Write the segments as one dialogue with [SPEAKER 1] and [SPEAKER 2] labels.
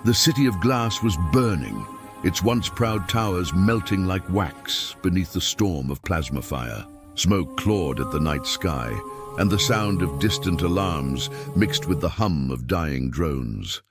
[SPEAKER 1] The city of glass was burning, its once proud towers melting like wax beneath the storm of plasma fire. Smoke clawed at the night sky, and the sound of distant alarms mixed with the hum of dying drones.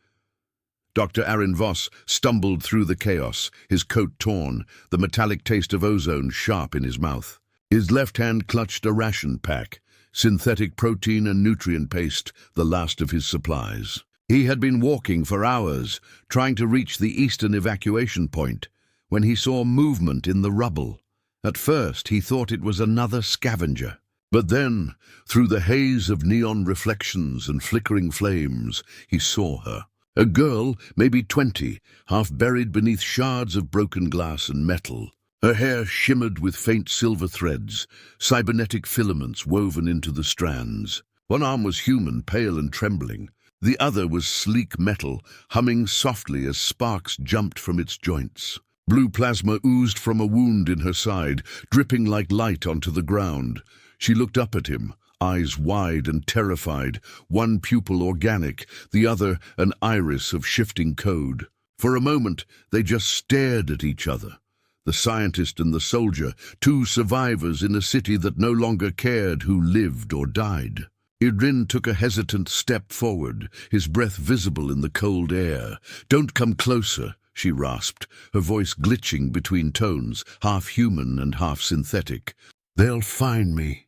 [SPEAKER 1] Dr. Aaron Voss stumbled through the chaos, his coat torn, the metallic taste of ozone sharp in his mouth. His left hand clutched a ration pack, synthetic protein and nutrient paste, the last of his supplies. He had been walking for hours, trying to reach the eastern evacuation point, when he saw movement in the rubble. At first, he thought it was another scavenger. But then, through the haze of neon reflections and flickering flames, he saw her. A girl, maybe 20, half buried beneath shards of broken glass and metal. Her hair shimmered with faint silver threads, cybernetic filaments woven into the strands. One arm was human, pale and trembling. The other was sleek metal, humming softly as sparks jumped from its joints. Blue plasma oozed from a wound in her side, dripping like light onto the ground. She looked up at him, eyes wide and terrified, one pupil organic, the other an iris of shifting code. For a moment, they just stared at each other. The scientist and the soldier, two survivors in a city that no longer cared who lived or died. Idrin took a hesitant step forward, his breath visible in the cold air. "Don't come closer," she rasped, her voice glitching between tones, half human and half synthetic. "They'll find me."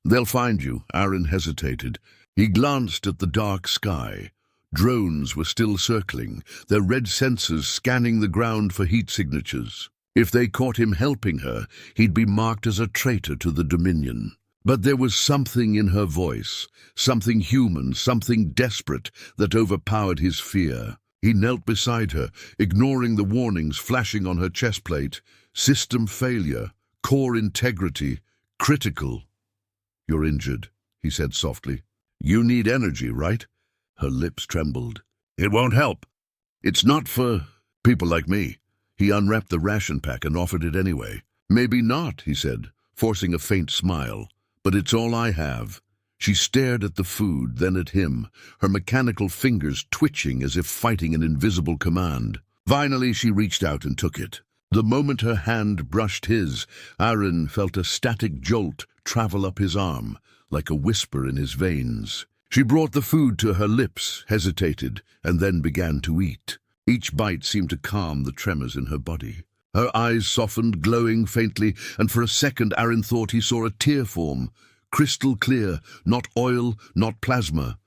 [SPEAKER 1] "They'll find you," Aaron hesitated. He glanced at the dark sky. Drones were still circling, their red sensors scanning the ground for heat signatures. If they caught him helping her, he'd be marked as a traitor to the Dominion. But there was something in her voice, something human, something desperate, that overpowered his fear. He knelt beside her, ignoring the warnings flashing on her chest plate. System failure, core integrity, critical. "You're injured," he said softly. "You need energy, right?" Her lips trembled. "It won't help. It's not for people like me." He unwrapped the ration pack and offered it anyway. "Maybe not," he said, forcing a faint smile. "But it's all I have." She stared at the food, then at him, her mechanical fingers twitching as if fighting an invisible command. Finally, she reached out and took it. The moment her hand brushed his, Aaron felt a static jolt travel up his arm, like a whisper in his veins. She brought the food to her lips, hesitated, and then began to eat. Each bite seemed to calm the tremors in her body. Her eyes softened, glowing faintly, and for a second Aaron thought he saw a tear form, crystal clear, not oil, not plasma.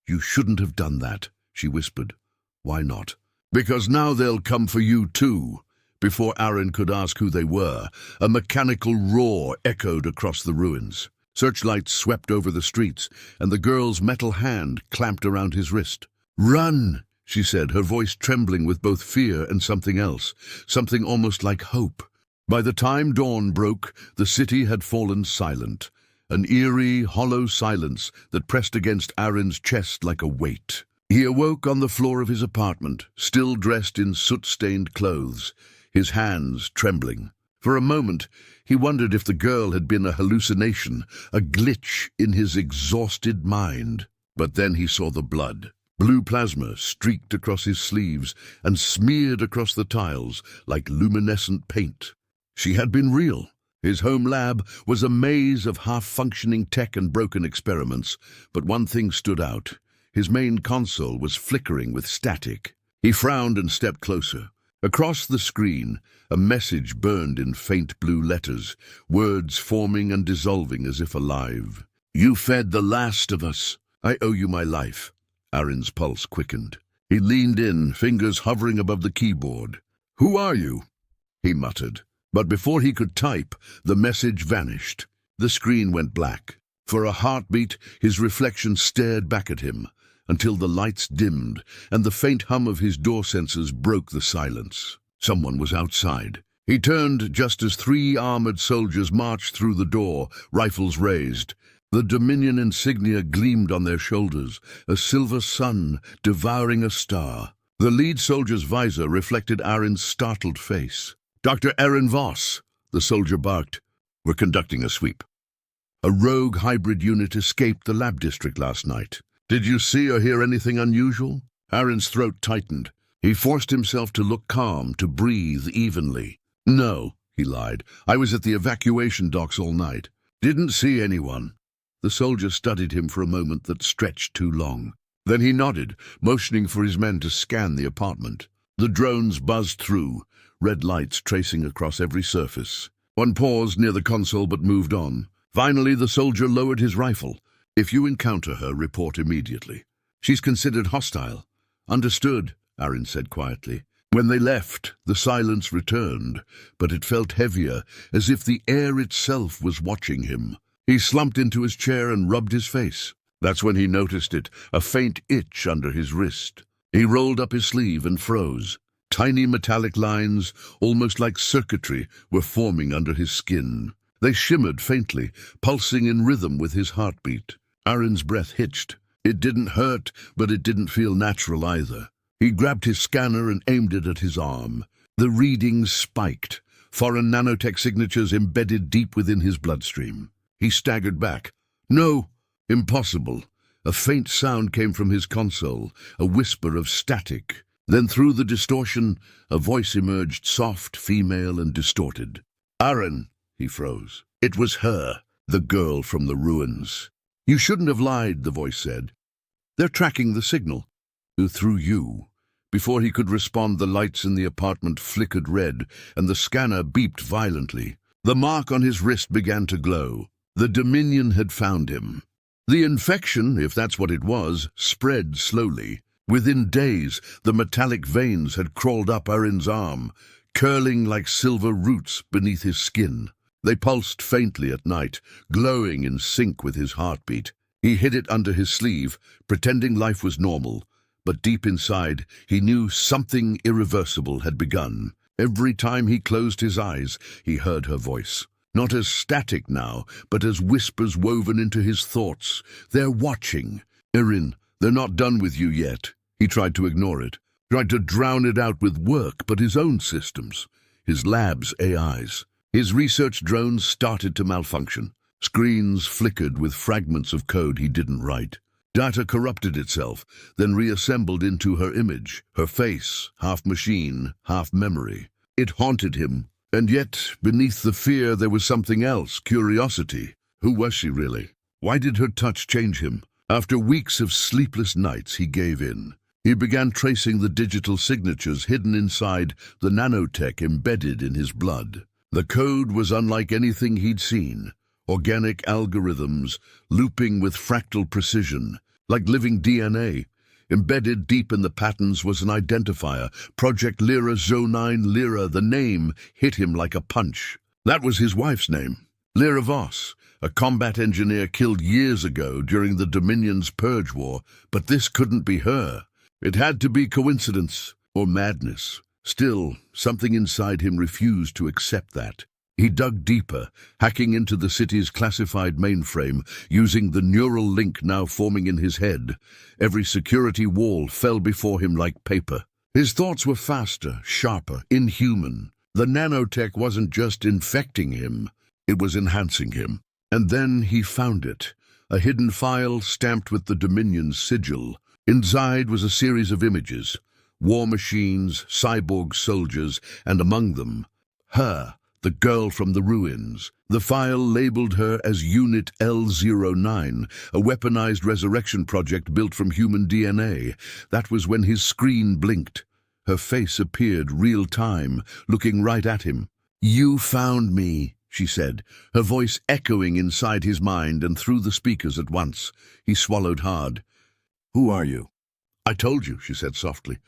[SPEAKER 1] "You shouldn't have done that," she whispered. "Why not?" "Because now they'll come for you too." Before Aaron could ask who they were, a mechanical roar echoed across the ruins. Searchlights swept over the streets, and the girl's metal hand clamped around his wrist. "Run!" she said, her voice trembling with both fear and something else, something almost like hope. By the time dawn broke, the city had fallen silent, an eerie, hollow silence that pressed against Aaron's chest like a weight. He awoke on the floor of his apartment, still dressed in soot-stained clothes, his hands trembling. For a moment, he wondered if the girl had been a hallucination, a glitch in his exhausted mind. But then he saw the blood. Blue plasma streaked across his sleeves and smeared across the tiles like luminescent paint. She had been real. His home lab was a maze of half-functioning tech and broken experiments, but one thing stood out. His main console was flickering with static. He frowned and stepped closer. Across the screen, a message burned in faint blue letters, words forming and dissolving as if alive. "You fed the last of us. I owe you my life." Aaron's pulse quickened. He leaned in, fingers hovering above the keyboard. "Who are you?" he muttered. But before he could type, the message vanished. The screen went black. For a heartbeat, his reflection stared back at him, until the lights dimmed, and the faint hum of his door sensors broke the silence. Someone was outside. He turned just as 3 armored soldiers marched through the door, rifles raised. The Dominion insignia gleamed on their shoulders, a silver sun devouring a star. The lead soldier's visor reflected Aaron's startled face. "Dr. Aaron Voss," the soldier barked. "We're conducting a sweep. A rogue hybrid unit escaped the lab district last night. Did you see or hear anything unusual?" Aaron's throat tightened. He forced himself to look calm, to breathe evenly. "No," he lied. "I was at the evacuation docks all night. Didn't see anyone." The soldier studied him for a moment that stretched too long. Then he nodded, motioning for his men to scan the apartment. The drones buzzed through, red lights tracing across every surface. One paused near the console but moved on. Finally, the soldier lowered his rifle. "If you encounter her, report immediately. She's considered hostile." "Understood," Aaron said quietly. When they left, the silence returned, but it felt heavier, as if the air itself was watching him. He slumped into his chair and rubbed his face. That's when he noticed it, a faint itch under his wrist. He rolled up his sleeve and froze. Tiny metallic lines, almost like circuitry, were forming under his skin. They shimmered faintly, pulsing in rhythm with his heartbeat. Aaron's breath hitched. It didn't hurt, but it didn't feel natural either. He grabbed his scanner and aimed it at his arm. The readings spiked, foreign nanotech signatures embedded deep within his bloodstream. He staggered back. "No! Impossible!" A faint sound came from his console, a whisper of static. Then through the distortion, a voice emerged, soft, female, and distorted. "Aaron!" He froze. It was her, the girl from the ruins. "You shouldn't have lied," the voice said. "They're tracking the signal." "Through you." Before he could respond, the lights in the apartment flickered red, and the scanner beeped violently. The mark on his wrist began to glow. The Dominion had found him. The infection, if that's what it was, spread slowly. Within days, the metallic veins had crawled up Aaron's arm, curling like silver roots beneath his skin. They pulsed faintly at night, glowing in sync with his heartbeat. He hid it under his sleeve, pretending life was normal. But deep inside, he knew something irreversible had begun. Every time he closed his eyes, he heard her voice. Not as static now, but as whispers woven into his thoughts. "They're watching. Aaron, they're not done with you yet." He tried to ignore it, tried to drown it out with work, but his own systems, his lab's AIs. His research drones started to malfunction. Screens flickered with fragments of code he didn't write. Data corrupted itself, then reassembled into her image, her face, half machine, half memory. It haunted him, and yet, beneath the fear, there was something else, curiosity. Who was she really? Why did her touch change him? After weeks of sleepless nights, he gave in. He began tracing the digital signatures hidden inside the nanotech embedded in his blood. The code was unlike anything he'd seen. Organic algorithms, looping with fractal precision, like living DNA. Embedded deep in the patterns was an identifier, Project Lyra Zo9 Lyra. The name hit him like a punch. That was his wife's name, Lyra Voss, a combat engineer killed years ago during the Dominion's Purge War. But this couldn't be her. It had to be coincidence or madness. Still, something inside him refused to accept that. He dug deeper, hacking into the city's classified mainframe, using the neural link now forming in his head. Every security wall fell before him like paper. His thoughts were faster, sharper, inhuman. The nanotech wasn't just infecting him, it was enhancing him. And then he found it, a hidden file stamped with the Dominion's sigil. Inside was a series of images, war machines, cyborg soldiers, and among them, her. The girl from the ruins. The file labeled her as Unit L09, a weaponized resurrection project built from human DNA. That was when his screen blinked. Her face appeared real-time, looking right at him. "You found me," she said, her voice echoing inside his mind and through the speakers at once. He swallowed hard. "Who are you?" "I told you," she said softly.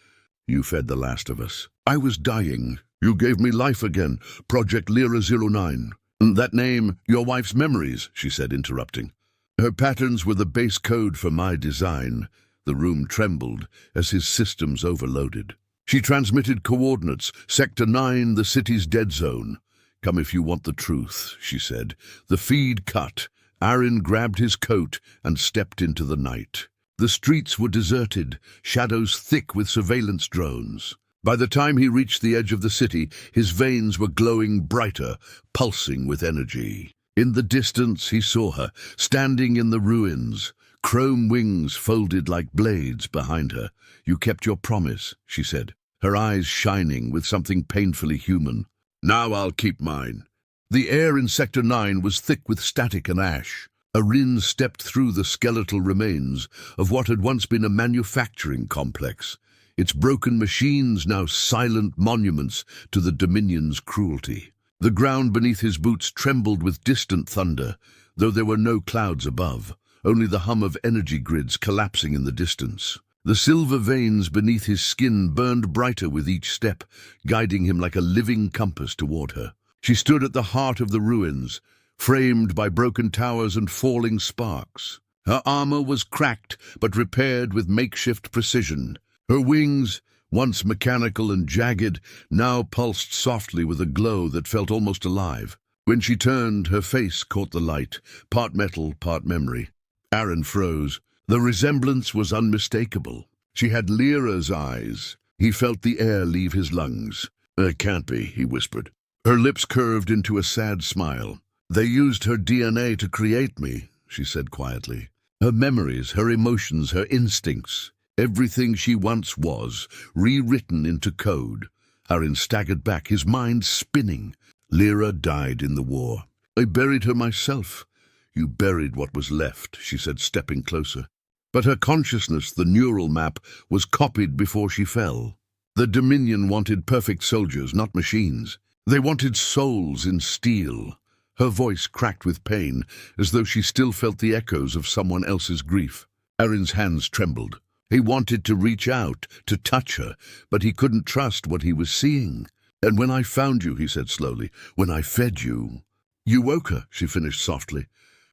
[SPEAKER 1] "You fed the last of us. I was dying. You gave me life again, Project Lyra 09. That name, your wife's memories," she said, interrupting. "Her patterns were the base code for my design." The room trembled as his systems overloaded. "She transmitted coordinates, Sector 9, the city's dead zone." "Come if you want the truth," she said. The feed cut. Aaron grabbed his coat and stepped into the night. The streets were deserted, shadows thick with surveillance drones. By the time he reached the edge of the city, his veins were glowing brighter, pulsing with energy. In the distance, he saw her, standing in the ruins, chrome wings folded like blades behind her. "You kept your promise," she said. her eyes shining with something painfully human. "Now I'll keep mine." The air in Sector 9 was thick with static and ash. Arin stepped through the skeletal remains of what had once been a manufacturing complex, its broken machines now silent monuments to the Dominion's cruelty. The ground beneath his boots trembled with distant thunder, though there were no clouds above, only the hum of energy grids collapsing in the distance. The silver veins beneath his skin burned brighter with each step, guiding him like a living compass toward her. She stood at the heart of the ruins, framed by broken towers and falling sparks. Her armor was cracked, but repaired with makeshift precision. Her wings, once mechanical and jagged, now pulsed softly with a glow that felt almost alive. When she turned, her face caught the light, part metal, part memory. Aaron froze. The resemblance was unmistakable. She had Lyra's eyes. He felt the air leave his lungs. "It can't be," he whispered. Her lips curved into a sad smile. "They used her DNA to create me," she said quietly. Her memories, her emotions, her instincts, everything she once was, rewritten into code. Aaron staggered back, his mind spinning. "Lyra died in the war. I buried her myself." "You buried what was left," she said, stepping closer. But her consciousness, the neural map, was copied before she fell. The Dominion wanted perfect soldiers, not machines. They wanted souls in steel. Her voice cracked with pain, as though she still felt the echoes of someone else's grief. Aaron's hands trembled. He wanted to reach out, to touch her, but he couldn't trust what he was seeing. "And when I found you," he said slowly, "when I fed you—" "You woke her," she finished softly.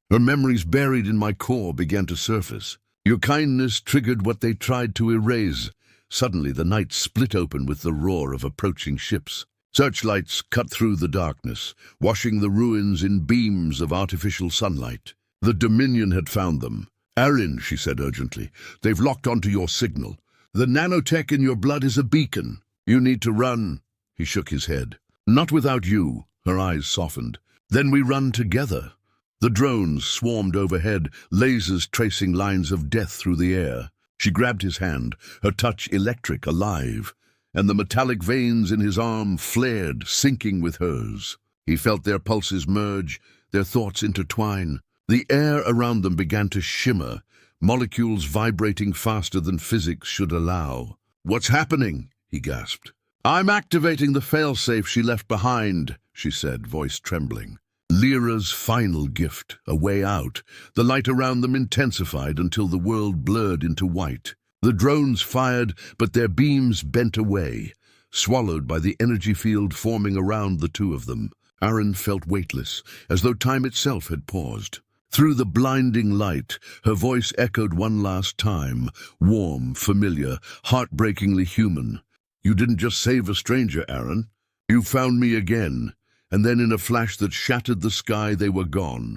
[SPEAKER 1] "Her memories buried in my core began to surface. Your kindness triggered what they tried to erase." Suddenly the night split open with the roar of approaching ships. Searchlights cut through the darkness, washing the ruins in beams of artificial sunlight. The Dominion had found them. "Aaron," she said urgently, "they've locked onto your signal. The nanotech in your blood is a beacon. You need to run." He shook his head. "Not without you." Her eyes softened. "Then we run together." The drones swarmed overhead, lasers tracing lines of death through the air. She grabbed his hand, her touch electric, alive, and the metallic veins in his arm flared, syncing with hers. He felt their pulses merge, their thoughts intertwine. The air around them began to shimmer, molecules vibrating faster than physics should allow. "What's happening?" he gasped. "I'm activating the failsafe she left behind," she said, voice trembling. Lyra's final gift, a way out. The light around them intensified until the world blurred into white. The drones fired, but their beams bent away, swallowed by the energy field forming around the two of them. Aaron felt weightless, as though time itself had paused. Through the blinding light, her voice echoed one last time, warm, familiar, heartbreakingly human. "You didn't just save a stranger, Aaron. You found me again." And then in a flash that shattered the sky, they were gone.